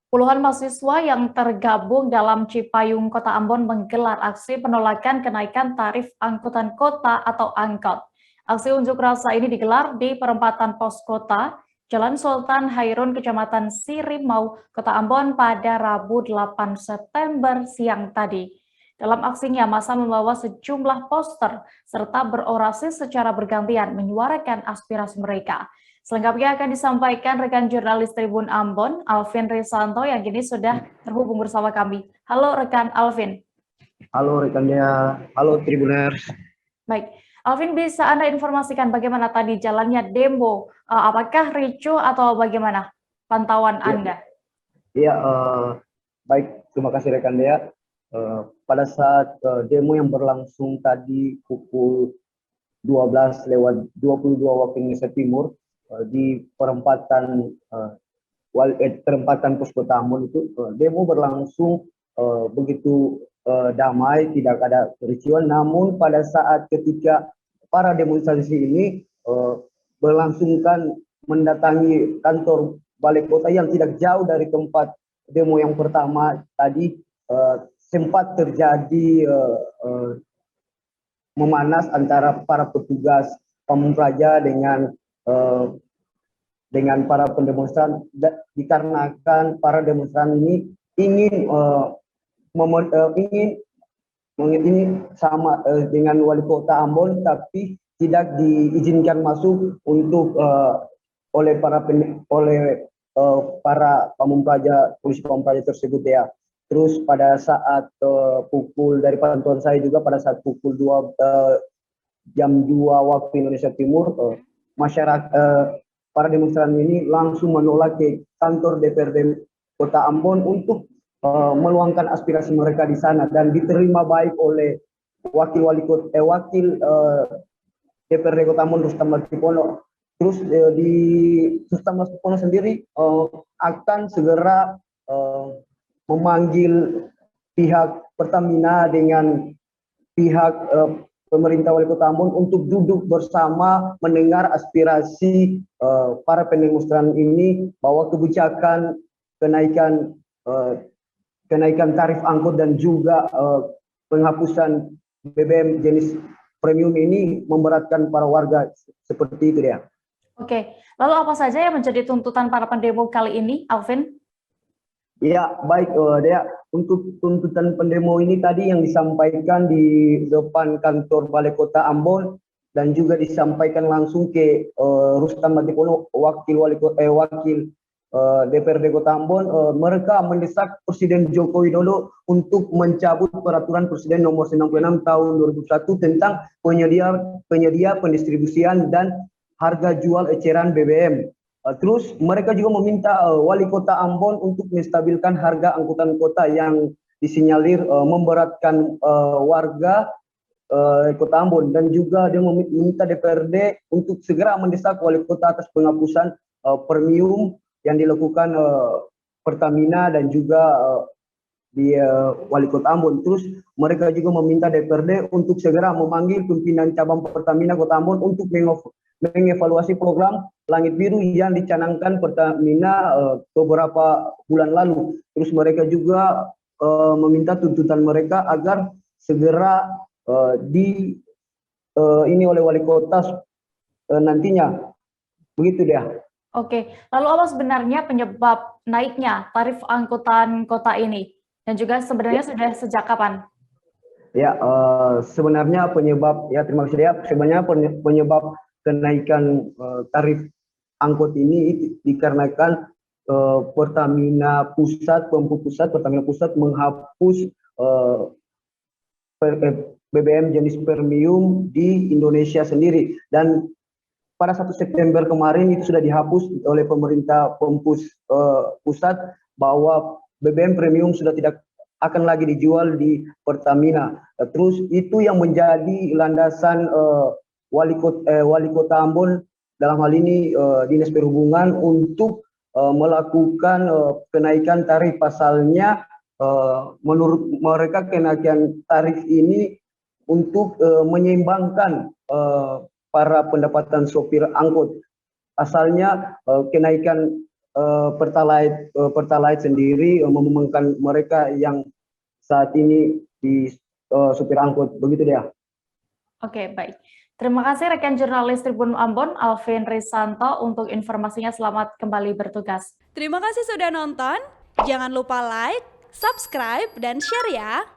Puluhan mahasiswa yang tergabung dalam Cipayung Kota Ambon menggelar aksi penolakan kenaikan tarif angkutan kota atau angkot. Aksi unjuk rasa ini digelar di perempatan pos kota, Jalan Sultan Hairun, Kecamatan Sirimau, Kota Ambon pada Rabu 8 September siang tadi. Dalam aksinya, massa membawa sejumlah poster serta berorasi secara bergantian menyuarakan aspirasi mereka. Selengkapnya akan disampaikan rekan jurnalis Tribun Ambon, Alvin Risanto, yang kini sudah terhubung bersama kami. Halo rekan Alvin. Halo rekan Dea, halo Tribuners. Baik, Alvin, bisa Anda informasikan bagaimana tadi jalannya demo? Apakah ricuh atau bagaimana pantauan Anda? Iya, baik, terima kasih rekan Dea. Pada saat demo yang berlangsung tadi pukul 12:22 waktu Indonesia Timur di perempatan pos Kota Ambon itu, demo berlangsung begitu damai, tidak ada kericuan. Namun pada saat ketika para demonstrasi ini berlangsungkan mendatangi kantor balai kota yang tidak jauh dari tempat demo yang pertama tadi, sempat terjadi memanas antara para petugas pamung praja dengan para pendemonstran, dikarenakan para demonstran ini ingin ingin sama dengan wali kota Ambon, tapi tidak diizinkan masuk untuk oleh para pamung praja, polisi pamung praja tersebut ya. Terus pada saat dari pantauan saya juga pada saat pukul jam 2 waktu Indonesia Timur, masyarakat para demonstran ini langsung menolak ke kantor DPRD Kota Ambon untuk meluangkan aspirasi mereka di sana, dan diterima baik oleh wakil DPRD Kota Ambon, Rustam Latifono. Terus di Rustam Latifono sendiri akan segera memanggil pihak Pertamina dengan pihak pemerintah wali kota Ambon untuk duduk bersama mendengar aspirasi para pendemonstran ini, bahwa kebijakan kenaikan tarif angkut dan juga penghapusan BBM jenis premium ini memberatkan para warga, seperti itu ya. Oke, lalu apa saja yang menjadi tuntutan para pendemo kali ini, Alvin? Ya, baik Dea. Untuk tuntutan pendemo ini tadi yang disampaikan di depan kantor Balai Kota Ambon dan juga disampaikan langsung ke Rustam Latifono, wakil DPRD Kota Ambon. Mereka mendesak Presiden Joko Widodo untuk mencabut peraturan Presiden nomor 96 tahun 2001 tentang penyedia pendistribusian dan harga jual eceran BBM. Terus mereka juga meminta wali kota Ambon untuk menstabilkan harga angkutan kota yang disinyalir memberatkan warga Kota Ambon, dan juga dia meminta DPRD untuk segera mendesak wali kota atas penghapusan premium yang dilakukan Pertamina dan juga di wali kota Ambon. Terus mereka juga meminta DPRD untuk segera memanggil pimpinan cabang Pertamina Kota Ambon untuk mengevaluasi program Langit Biru yang dicanangkan Pertamina beberapa bulan lalu. Terus mereka juga meminta tuntutan mereka agar segera ini oleh wali kota nantinya. Begitu dia. Oke, lalu apa sebenarnya penyebab naiknya tarif angkutan kota ini? Dan juga sebenarnya sudah sejak kapan? Ya, sebenarnya penyebab, ya terima kasih ya, sebenarnya penyebab kenaikan tarif angkut ini dikarenakan Pertamina Pusat menghapus BBM jenis premium di Indonesia sendiri, dan pada 1 September kemarin itu sudah dihapus oleh pemerintah pusat, bahwa BBM premium sudah tidak akan lagi dijual di Pertamina. Terus itu yang menjadi landasan wali kota Ambon, dalam hal ini Dinas Perhubungan, untuk melakukan kenaikan tarif. Pasalnya menurut mereka kenaikan tarif ini untuk menyeimbangkan para pendapatan sopir angkut. Asalnya kenaikan Pertalite sendiri memungkinkan mereka yang saat ini di supir angkut, begitu dia. Oke, baik. Terima kasih rekan jurnalis Tribun Ambon, Alvin Risanto, untuk informasinya. Selamat kembali bertugas. Terima kasih sudah nonton. Jangan lupa like, subscribe, dan share ya.